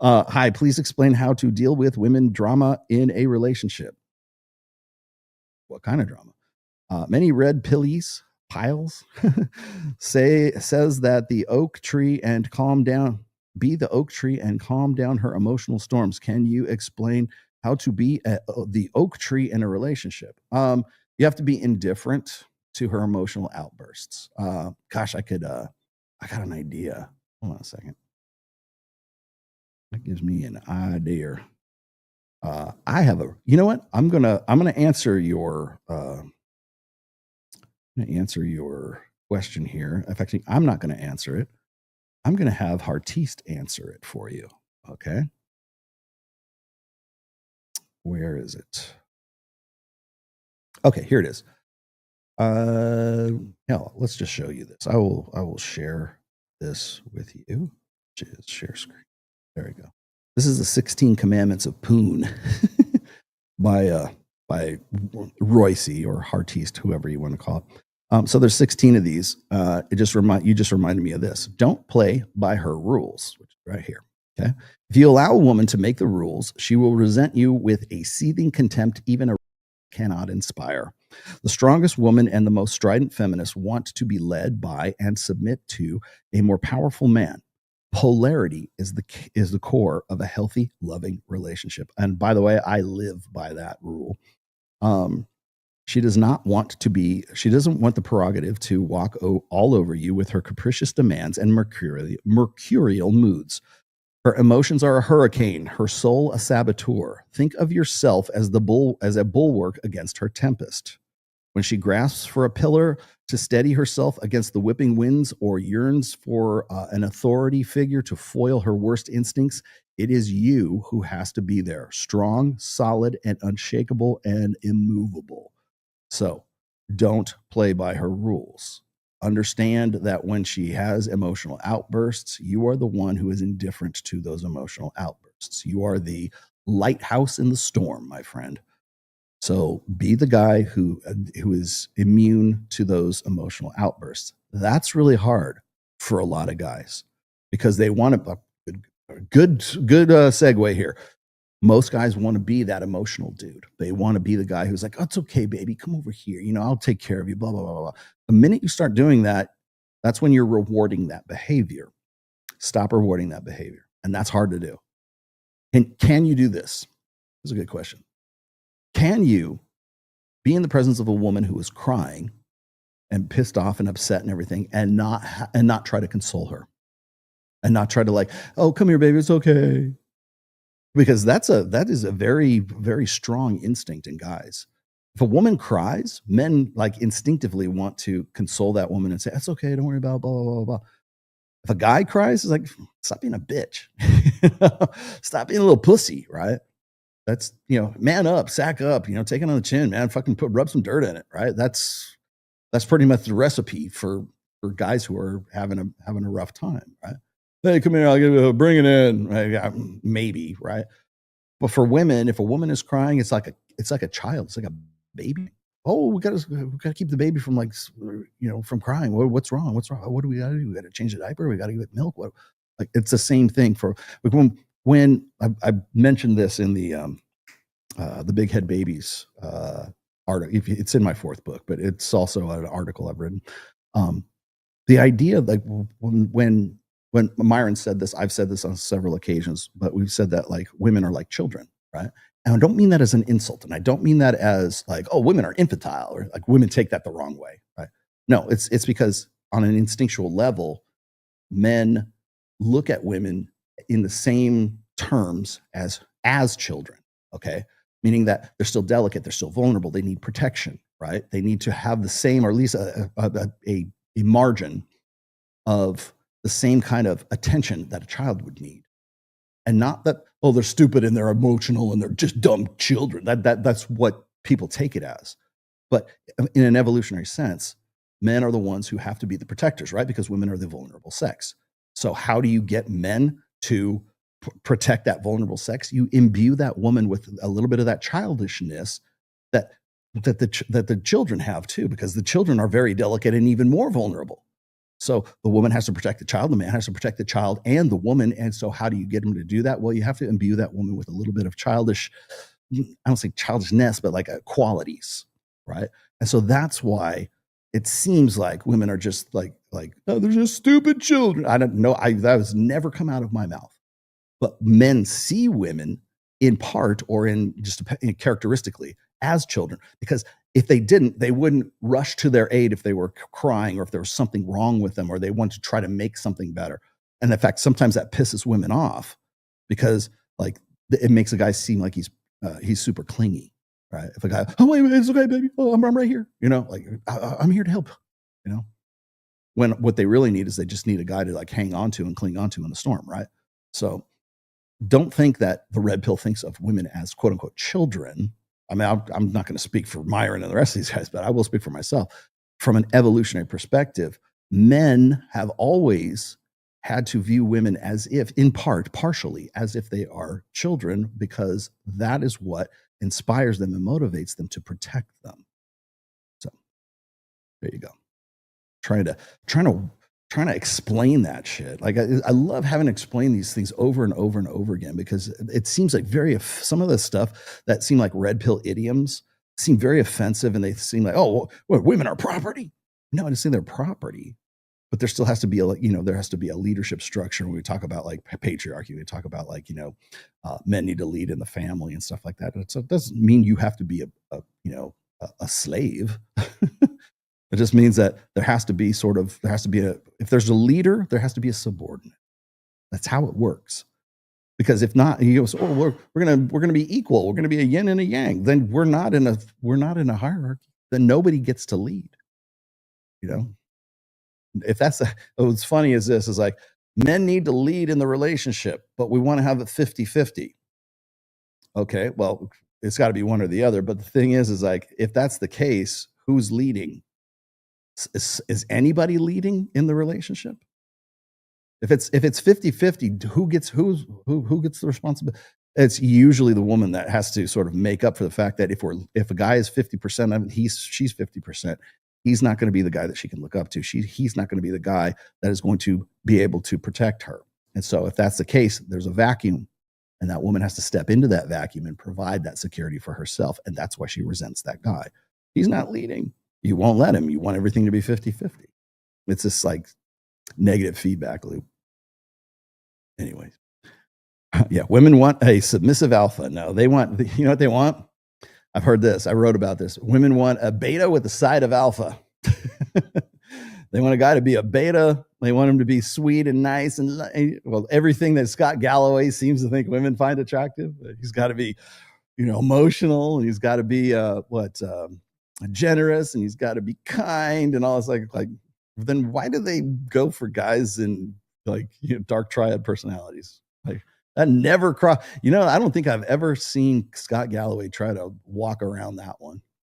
Hi, please explain how to deal with women drama in a relationship. What kind of drama? Many red pillies piles says that the oak tree and calm down. Be the oak tree and calm down her emotional storms. Can you explain how to be the oak tree in a relationship? You have to be indifferent to her emotional outbursts. Gosh, I could. I got an idea. Hold on a second. That gives me an idea. I have a. You know what? I'm gonna answer your. I'm gonna answer your question here. In fact, I'm not gonna answer it. I'm gonna have Hartiste answer it for you. Okay. Where is it? Okay, here it is. Hell, let's just show you this. I will share this with you. Just share screen. There we go. This is the 16 Commandments of Poon by Royce or Hartiste, whoever you want to call it. So there's 16 of these. You just reminded me of this. Don't play by her rules, which is right here. Okay. If you allow a woman to make the rules, she will resent you with a seething contempt even a cannot inspire. The strongest woman and the most strident feminist want to be led by and submit to a more powerful man. Polarity is the core of a healthy, loving relationship. And by the way, I live by that rule. She doesn't want the prerogative to walk all over you with her capricious demands and mercurial moods. Her emotions are a hurricane, her soul a saboteur. Think of yourself as a bulwark against her tempest. When she grasps for a pillar to steady herself against the whipping winds or yearns for an authority figure to foil her worst instincts, it is you who has to be there, strong, solid, and unshakable and immovable. So don't play by her rules. Understand that when she has emotional outbursts, you are the one who is indifferent to those emotional outbursts. You are the lighthouse in the storm, my friend. So be the guy who is immune to those emotional outbursts. That's really hard for a lot of guys because they want a good segue here. Most guys want to be that emotional dude. They want to be the guy who's like, "Oh, it's okay, baby. Come over here. I'll take care of you." Blah blah blah blah. The minute you start doing that, that's when you're rewarding that behavior. Stop rewarding that behavior, and that's hard to do. And can you do this? This is a good question. Can you be in the presence of a woman who is crying and pissed off and upset and everything, and not try to console her, and not try to like, "Oh, come here, baby. It's okay." Because that is a very, very strong instinct in guys. If a woman cries, men like instinctively want to console that woman and say, "That's okay, don't worry about it, blah blah blah blah." If a guy cries, it's like, "Stop being a bitch, stop being a little pussy," right? That's man up, sack up, take it on the chin, man. Fucking rub some dirt in it, right? That's pretty much the recipe for guys who are having a rough time, right? Hey, come here, I'll give you bring it in, right? Yeah, maybe, right? But for women, if a woman is crying, it's like a child, it's like a baby. Oh, we gotta keep the baby from from crying. What's wrong? What's wrong? What do we gotta do? We gotta change the diaper. We gotta give it milk. What? Like it's the same thing for when I mentioned this in the Big Head Babies article. It's in my fourth book, but it's also an article I've written. The idea, like when Myron said this, I've said this on several occasions, but we've said that like women are like children, right? And I don't mean that as an insult, and I don't mean that as like, oh, women are infantile or like women take that the wrong way, right? No, it's because on an instinctual level, men look at women in the same terms as children, okay? Meaning that they're still delicate, they're still vulnerable, they need protection, right? They need to have the same, or at least a margin of the same kind of attention that a child would need. And not that, oh, they're stupid and they're emotional and they're just dumb children. That's what people take it as. But in an evolutionary sense, men are the ones who have to be the protectors, right? Because women are the vulnerable sex. So how do you get men to protect that vulnerable sex? You imbue that woman with a little bit of that childishness that the children have too, because the children are very delicate and even more vulnerable. So the woman has to protect the child, the man has to protect the child and the woman. And so, how do you get him to do that? Well, you have to imbue that woman with a little bit of childish, I don't say childishness, but like qualities, right? And so that's why it seems like women are just like oh, they're just stupid children. I don't know. That was never come out of my mouth. But men see women in part or in just characteristically as children because if they didn't, they wouldn't rush to their aid if they were crying or if there was something wrong with them or they want to try to make something better. And in fact, sometimes that pisses women off because like it makes a guy seem like he's super clingy, right? If a guy, oh wait, it's okay, baby, oh I'm right here, like I'm here to help, you know. When what they really need is they just need a guy to like hang on to and cling on to in the storm, right? So don't think that the red pill thinks of women as quote unquote children. I mean, I'm not going to speak for Myron and the rest of these guys, but I will speak for myself. From an evolutionary perspective, men have always had to view women as if, in part, partially, as if they are children, because that is what inspires them and motivates them to protect them. So there you go. Trying to explain that shit. Like I love having to explain these things over and over and over again because it seems like some of the stuff that seem like red pill idioms seem very offensive and they seem like, oh, well, women are property. No, I didn't say they're property, but there still has to be there has to be a leadership structure when we talk about like patriarchy. We talk about men need to lead in the family and stuff like that. So it doesn't mean you have to be a slave. It just means that there has to be if there's a leader, there has to be a subordinate. That's how it works. Because if not, you go, oh, we're gonna be equal. We're gonna be a yin and a yang. Then we're not in a hierarchy. Then nobody gets to lead. If what's funny is this is like men need to lead in the relationship, but we want to have it 50-50. Okay, well, it's got to be one or the other. But the thing is like if that's the case, who's leading? Is anybody leading in the relationship? If it's 50-50, who gets the responsibility? It's usually the woman that has to sort of make up for the fact that if a guy is 50% of it, she's 50%, he's not going to be the guy that she can look up to. He's not going to be the guy that is going to be able to protect her. And so if that's the case, there's a vacuum and that woman has to step into that vacuum and provide that security for herself. And that's why she resents that guy. He's not leading. You won't let him. You want everything to be 50-50. It's this like negative feedback loop. Anyways. Yeah, women want a submissive alpha. No, they want, you know what they want? I've heard this. I wrote about this. Women want a beta with a side of alpha. They want a guy to be a beta. They want him to be sweet and nice and well, everything that Scott Galloway seems to think women find attractive. He's got to be, emotional, and he's got to be generous, and he's got to be kind and all this. Like, then why do they go for guys in dark triad personalities? Like that never crossed. I don't think I've ever seen Scott Galloway try to walk around that one.